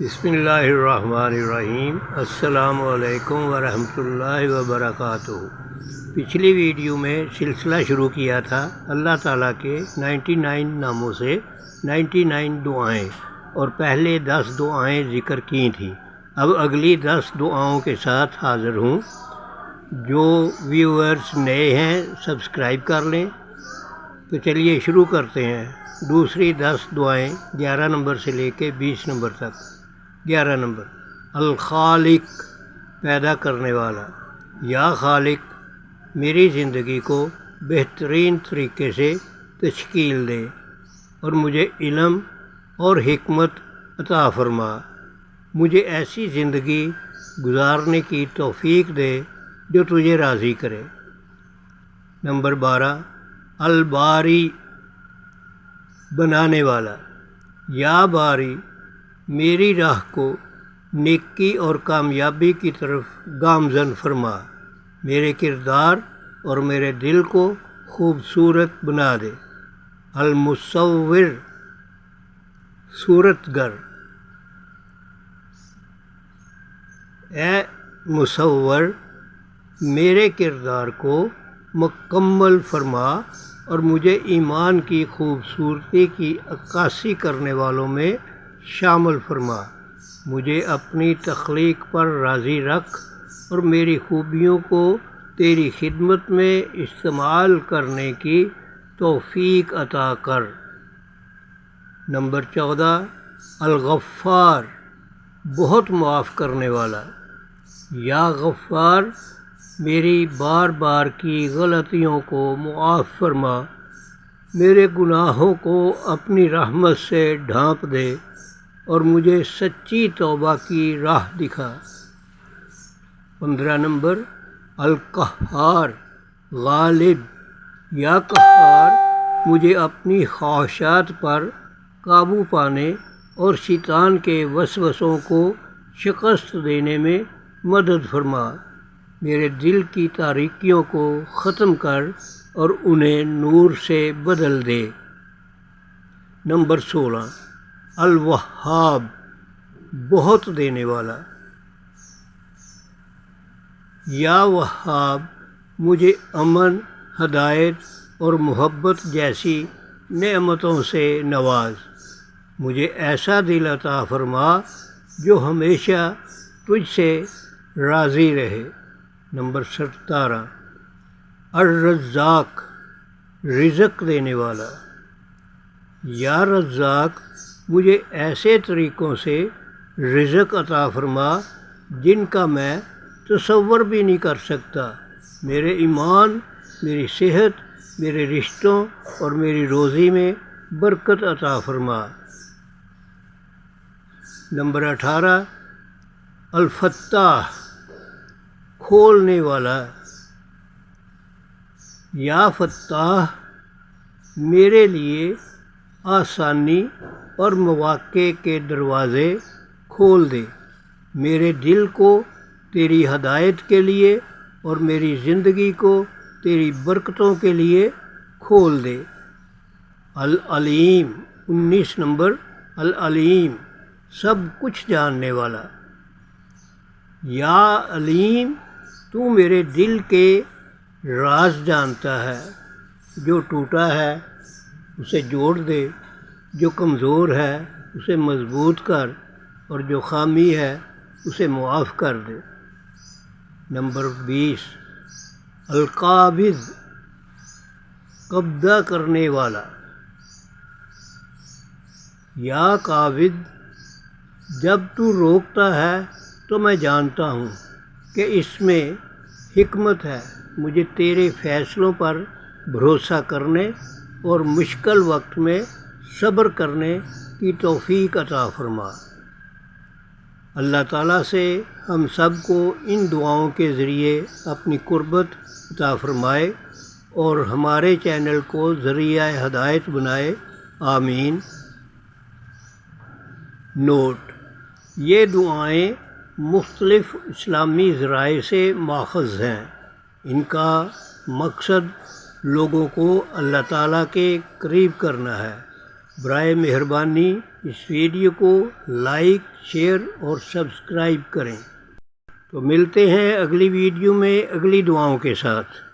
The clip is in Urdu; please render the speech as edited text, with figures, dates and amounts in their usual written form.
بسم اللہ الرحمن الرحیم۔ السلام علیکم ورحمۃ اللہ وبرکاتہ۔ پچھلی ویڈیو میں سلسلہ شروع کیا تھا اللہ تعالیٰ کے 99 ناموں سے 99 دعائیں، اور پہلے 10 دعائیں ذکر کی تھیں۔ اب اگلی 10 دعاؤں کے ساتھ حاضر ہوں۔ جو ویورز نئے ہیں سبسکرائب کر لیں۔ تو چلیے شروع کرتے ہیں۔ دوسری 10 دعائیں 11 نمبر سے لے کے 20 نمبر تک۔ 11 نمبر، الخالق، پیدا کرنے والا۔ یا خالق، میری زندگی کو بہترین طریقے سے تشکیل دے اور مجھے علم اور حکمت عطا فرما۔ مجھے ایسی زندگی گزارنے کی توفیق دے جو تجھے راضی کرے۔ نمبر 12، الباری، بنانے والا۔ یا باری، میری راہ کو نیکی اور کامیابی کی طرف گامزن فرما۔ میرے کردار اور میرے دل کو خوبصورت بنا دے۔ المصور، صورت گر۔ اے مصور، میرے کردار کو مکمل فرما اور مجھے ایمان کی خوبصورتی کی عکاسی کرنے والوں میں شامل فرما۔ مجھے اپنی تخلیق پر راضی رکھ اور میری خوبیوں کو تیری خدمت میں استعمال کرنے کی توفیق عطا کر۔ نمبر 14، الغفار، بہت معاف کرنے والا۔ یا غفار، میری بار بار کی غلطیوں کو معاف فرما۔ میرے گناہوں کو اپنی رحمت سے ڈھانپ دے اور مجھے سچی توبہ کی راہ دکھا۔ 15 نمبر، القہار، غالب۔ یا قہار، مجھے اپنی خواہشات پر قابو پانے اور شیطان کے وسوسوں کو شکست دینے میں مدد فرما۔ میرے دل کی تاریکیوں کو ختم کر اور انہیں نور سے بدل دے۔ نمبر 16، الوہاب، بہت دینے والا۔ یا وہاب، مجھے امن، ہدایت اور محبت جیسی نعمتوں سے نواز۔ مجھے ایسا دل عطا فرما جو ہمیشہ تجھ سے راضی رہے۔ نمبر 17، الرزاق، رزق دینے والا۔ یا رزاق، مجھے ایسے طریقوں سے رزق عطا فرما جن کا میں تصور بھی نہیں کر سکتا۔ میرے ایمان، میری صحت، میرے رشتوں اور میری روزی میں برکت عطا فرما۔ نمبر 18، الفتاح، کھولنے والا۔ یا فتاح، میرے لیے آسانی اور مواقع کے دروازے کھول دے۔ میرے دل کو تیری ہدایت کے لیے اور میری زندگی کو تیری برکتوں کے لیے کھول دے۔ العلیم، 19 نمبر، العلیم، سب کچھ جاننے والا۔ یا علیم، تو میرے دل کے راز جانتا ہے۔ جو ٹوٹا ہے اسے جوڑ دے، جو کمزور ہے اسے مضبوط کر، اور جو خامی ہے اسے معاف کر دے۔ نمبر 20، القابض، قبضہ کرنے والا۔ یا قابض، جب تو روکتا ہے تو میں جانتا ہوں کہ اس میں حکمت ہے۔ مجھے تیرے فیصلوں پر بھروسہ کرنے اور مشکل وقت میں صبر کرنے کی توفیق عطا فرما۔ اللہ تعالیٰ سے ہم سب کو ان دعاؤں کے ذریعے اپنی قربت عطا فرمائے اور ہمارے چینل کو ذریعہ ہدایت بنائے، آمین۔ نوٹ: یہ دعائیں مختلف اسلامی ذرائع سے ماخوذ ہیں۔ ان کا مقصد لوگوں کو اللہ تعالیٰ کے قریب کرنا ہے۔ برائے مہربانی اس ویڈیو کو لائک، شیئر اور سبسکرائب کریں۔ تو ملتے ہیں اگلی ویڈیو میں اگلی دعاؤں کے ساتھ۔